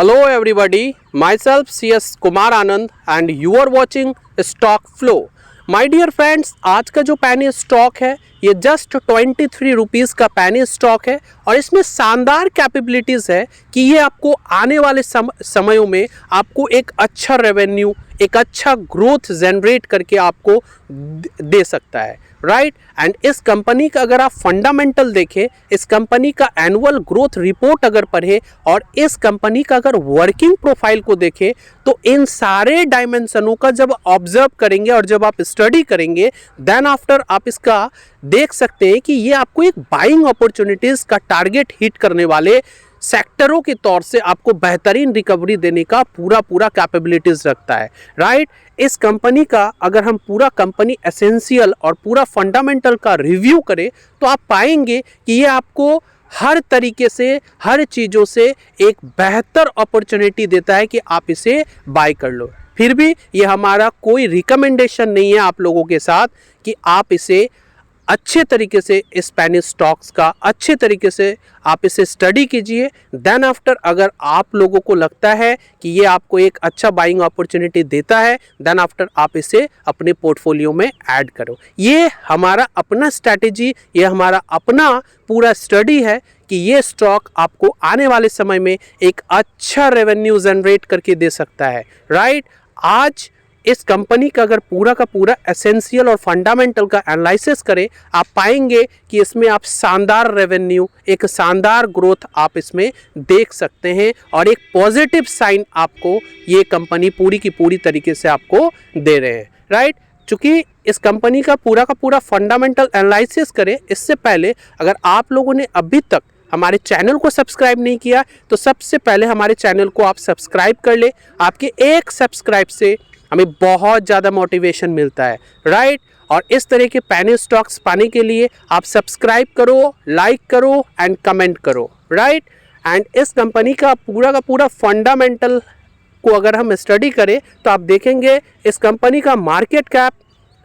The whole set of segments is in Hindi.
Hello everybody, myself CS Kumar Anand and you are watching Stock Flow. My dear friends, आज का जो पैनी स्टॉक है ये जस्ट 23 रुपीज़ का पैनी स्टॉक है और इसमें शानदार कैपेबिलिटीज़ है कि ये आपको आने वाले समयों में आपको एक अच्छा रेवेन्यू, एक अच्छा ग्रोथ जनरेट करके आपको दे सकता है, राइट। एंड इस कंपनी का अगर आप फंडामेंटल देखें, इस कंपनी का एनुअल ग्रोथ रिपोर्ट अगर पढ़े और इस कंपनी का अगर वर्किंग प्रोफाइल को देखें तो इन सारे डायमेंशनों का जब ऑब्जर्व करेंगे और जब आप स्टडी करेंगे देन आफ्टर आप इसका देख सकते हैं कि ये आपको एक बाइंग अपॉर्चुनिटीज़ का टारगेट हिट करने वाले सेक्टरों के तौर से आपको बेहतरीन रिकवरी देने का पूरा कैपेबिलिटीज़ रखता है, राइट। इस कंपनी का अगर हम पूरा कंपनी एसेंशियल और पूरा फंडामेंटल का रिव्यू करें तो आप पाएंगे कि ये आपको हर तरीके से, हर चीज़ों से एक बेहतर अपॉर्चुनिटी देता है कि आप इसे बाय कर लो। फिर भी ये हमारा कोई रिकमेंडेशन नहीं है आप लोगों के साथ कि आप इसे अच्छे तरीके से इस पैनी स्टॉक्स का अच्छे तरीके से आप इसे स्टडी कीजिए। देन आफ्टर अगर आप लोगों को लगता है कि ये आपको एक अच्छा बाइंग अपॉर्चुनिटी देता है देन आफ्टर आप इसे अपने पोर्टफोलियो में ऐड करो। ये हमारा अपना स्ट्रैटेजी, ये हमारा अपना पूरा स्टडी है कि ये स्टॉक आपको आने वाले समय में एक अच्छा रेवेन्यू जनरेट करके दे सकता है, राइट। आज इस कंपनी का अगर पूरा का पूरा एसेंशियल और फंडामेंटल का एनालिसिस करें आप पाएंगे कि इसमें आप शानदार रेवेन्यू, एक शानदार ग्रोथ आप इसमें देख सकते हैं और एक पॉजिटिव साइन आपको ये कंपनी पूरी की पूरी तरीके से आपको दे रहे हैं, राइट। चूँकि इस कंपनी का पूरा फंडामेंटल एनालिसिस करें इससे पहले अगर आप लोगों ने अभी तक हमारे चैनल को सब्सक्राइब नहीं किया तो सबसे पहले हमारे चैनल को आप सब्सक्राइब कर ले। आपके एक सब्सक्राइब से हमें बहुत ज़्यादा मोटिवेशन मिलता है, राइट। और इस तरह के पैनी स्टॉक्स पाने के लिए आप सब्सक्राइब करो, लाइक करो एंड कमेंट करो, राइट। एंड इस कंपनी का पूरा फंडामेंटल को अगर हम स्टडी करें तो आप देखेंगे इस कंपनी का मार्केट कैप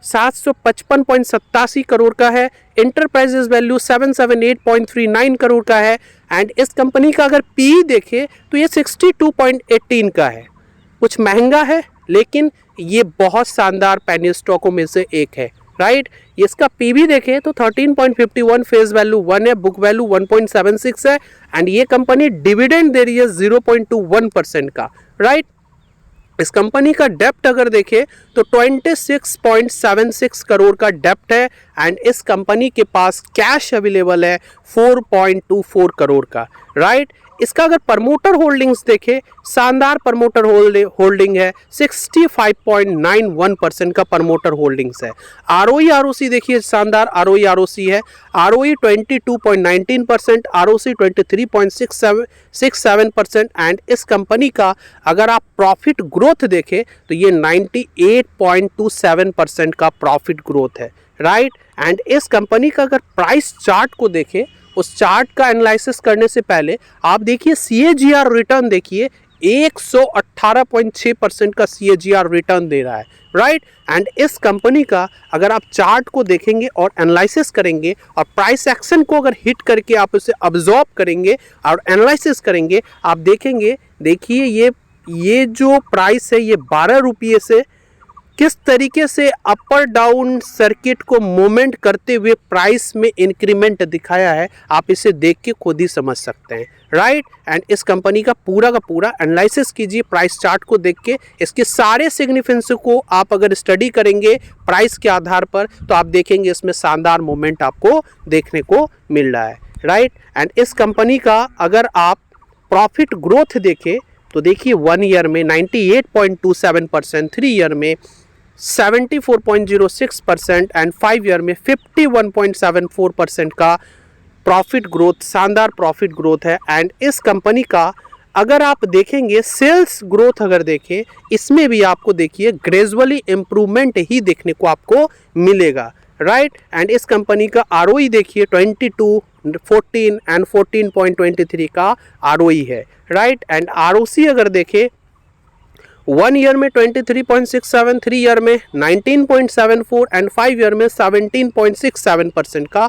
755.87 करोड़ का है, इंटरप्राइजेज वैल्यू 778.39 करोड़ का है एंड इस कंपनी का अगर पी देखें तो ये 62.18 का है। कुछ महंगा है लेकिन ये बहुत शानदार पैनी स्टॉकों में से एक है, राइट। इसका पीवी देखें तो 13.51, फेस वैल्यू 1 है, बुक वैल्यू 1.76 है एंड ये कंपनी डिविडेंड दे रही है 0.21% का, राइट। इस कंपनी का डेप्ट अगर देखें तो 26.76 करोड़ का डेप्ट है एंड इस कंपनी के पास कैश अवेलेबल है 4.24 करोड़ का, राइट। इसका अगर प्रमोटर होल्डिंग्स देखें, शानदार प्रमोटर होल्डिंग है, 65.91% का प्रमोटर होल्डिंग्स है। आरओई आरओसी देखिए, शानदार आरओई आरओसी है, आरओई 22.19%, आरओसी 23.67% एंड इस कंपनी का अगर आप प्रॉफिट ग्रोथ देखें तो ये 98.27% का प्रॉफिट ग्रोथ है, राइट। एंड इस कंपनी का अगर प्राइस चार्ट को देखें, उस चार्ट का एनालिसिस करने से पहले आप देखिए CAGR रिटर्न देखिए, 118.6% का CAGR रिटर्न दे रहा है, राइट। एंड इस कंपनी का अगर आप चार्ट को देखेंगे और एनालिसिस करेंगे और प्राइस एक्शन को अगर हिट करके आप उसे अब्जॉर्ब करेंगे और एनालिसिस करेंगे आप देखेंगे, देखिए ये जो प्राइस है ये 12 रुपये से किस तरीके से अपर डाउन सर्किट को मूवमेंट करते हुए प्राइस में इंक्रीमेंट दिखाया है, आप इसे देख के खुद ही समझ सकते हैं, राइट। एंड इस कंपनी का पूरा एनालिसिस कीजिए प्राइस चार्ट को देख के, इसके सारे सिग्निफिकेंस को आप अगर स्टडी करेंगे प्राइस के आधार पर तो आप देखेंगे इसमें शानदार मूवमेंट आपको देखने को मिल रहा है, राइट। एंड इस कंपनी का अगर आप प्रॉफिट ग्रोथ देखें तो देखिए 1 ईयर में 98.27%, 3 ईयर में 74.06% एंड 5 ईयर में 51.74% का प्रॉफिट ग्रोथ, शानदार प्रॉफिट ग्रोथ है। एंड इस कंपनी का अगर आप देखेंगे सेल्स ग्रोथ अगर देखें इसमें भी आपको देखिए ग्रेजुअली इम्प्रूवमेंट ही देखने को आपको मिलेगा, राइट। एंड इस कंपनी का आरओई देखिए 22, 14 एंड 14.23 का आरओई है, राइट। एंड आरओसी अगर देखें 1 ईयर में 23.67, 3 ईयर में 19.74 एंड 5 ईयर में 17.67% का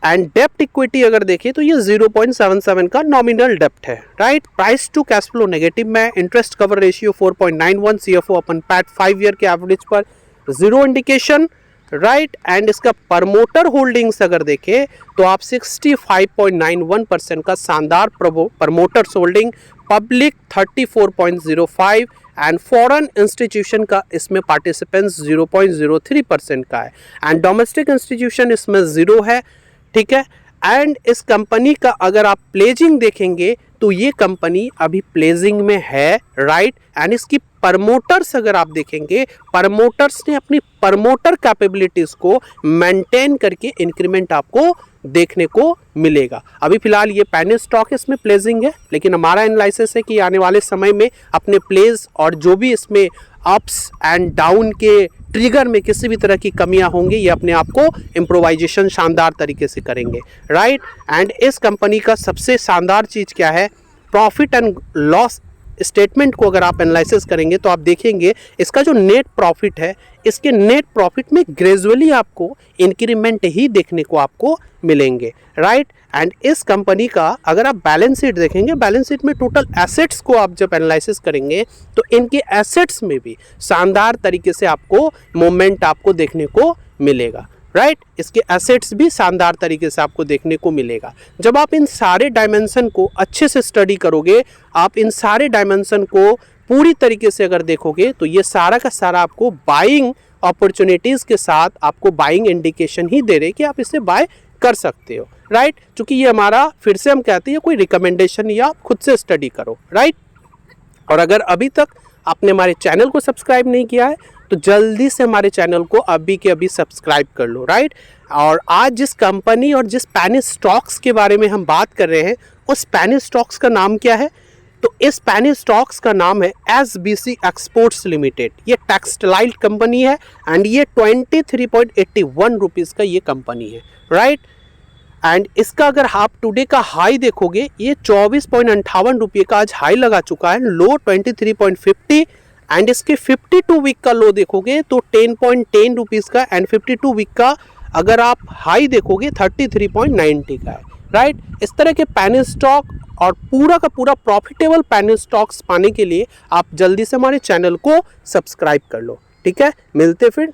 एंड डेप्ट इक्विटी अगर देखें तो ये 0.77 का नॉमिनल डेप्ट है, right. Price to cash flow negative में, interest cover ratio 4.91, CFO upon PAT 5 year के एवरेज पर, जीरो इंडिकेशन, राइट। एंड इसका प्रमोटर होल्डिंग्स अगर देखें तो आप 65.91% का शानदार promoters holding, public 34.05 and foreign institution का इसमें पार्टिसिपेंट्स 0.03% का है एंड डोमेस्टिक इंस्टीट्यूशन इसमें 0 है, ठीक है। एंड इस कंपनी का अगर आप प्लेजिंग देखेंगे तो ये कंपनी अभी प्लेजिंग में है, राइट। एंड इसकी प्रमोटर्स अगर आप देखेंगे, प्रमोटर्स ने अपनी प्रमोटर कैपेबिलिटीज को मेंटेन करके इंक्रीमेंट आपको देखने को मिलेगा। अभी फिलहाल ये पेनी स्टॉक इसमें प्लेजिंग है, लेकिन हमारा एनालिसिस है कि आने वाले समय में अपने प्लेज और जो भी इसमें अप्स एंड डाउन के ट्रिगर में किसी भी तरह की कमियां होंगी, ये अपने आप को इम्प्रोवाइजेशन शानदार तरीके से करेंगे, राइट। एंड इस कंपनी का सबसे शानदार चीज़ क्या है, प्रॉफिट एंड लॉस स्टेटमेंट को अगर आप एनालिसिस करेंगे तो आप देखेंगे इसका जो नेट प्रॉफिट है, इसके नेट प्रॉफिट में ग्रेजुअली आपको इंक्रीमेंट ही देखने को आपको मिलेंगे, राइट। एंड इस कंपनी का अगर आप बैलेंस शीट देखेंगे, बैलेंस शीट में टोटल एसेट्स को आप जब एनालिसिस करेंगे तो इनके एसेट्स में भी शानदार तरीके से आपको मूवमेंट आपको देखने को मिलेगा, राइट। इसके एसेट्स भी शानदार तरीके से आपको देखने को मिलेगा। जब आप इन सारे डायमेंशन को अच्छे से स्टडी करोगे, आप इन सारे डायमेंशन को पूरी तरीके से अगर देखोगे तो ये सारा का सारा आपको बाइंग अपॉर्चुनिटीज़ के साथ आपको बाइंग इंडिकेशन ही दे रहे कि आप इसे बाय कर सकते हो, राइट। क्योंकि ये हमारा फिर से हम कहते हैं कोई रिकमेंडेशन या आप खुद से स्टडी करो, राइट। और अगर अभी तक आपने हमारे चैनल को सब्सक्राइब नहीं किया है तो जल्दी से हमारे चैनल को अभी के अभी सब्सक्राइब कर लो, राइट। और आज जिस कंपनी और जिस पेनी स्टॉक्स के बारे में हम बात कर रहे हैं, उस पेनी स्टॉक्स का नाम क्या है, तो इस पेनी स्टॉक्स का नाम है SBC एक्सपोर्ट्स लिमिटेड। ये टेक्सटाइल कंपनी है एंड ये 23.81 रुपीज़ का ये कंपनी है, राइट। एंड इसका अगर आप टुडे का हाई देखोगे, ये 24.58 रुपये का आज हाई लगा चुका है, लो 23.50 एंड इसके 52 वीक का लो देखोगे तो 10.10 रुपीज़ का एंड 52 वीक का अगर आप हाई देखोगे 33.90 का है, राइट। इस तरह के पेनी स्टॉक और पूरा का पूरा प्रॉफिटेबल पेनी स्टॉक्स पाने के लिए आप जल्दी से हमारे चैनल को सब्सक्राइब कर लो, ठीक है। मिलते फिर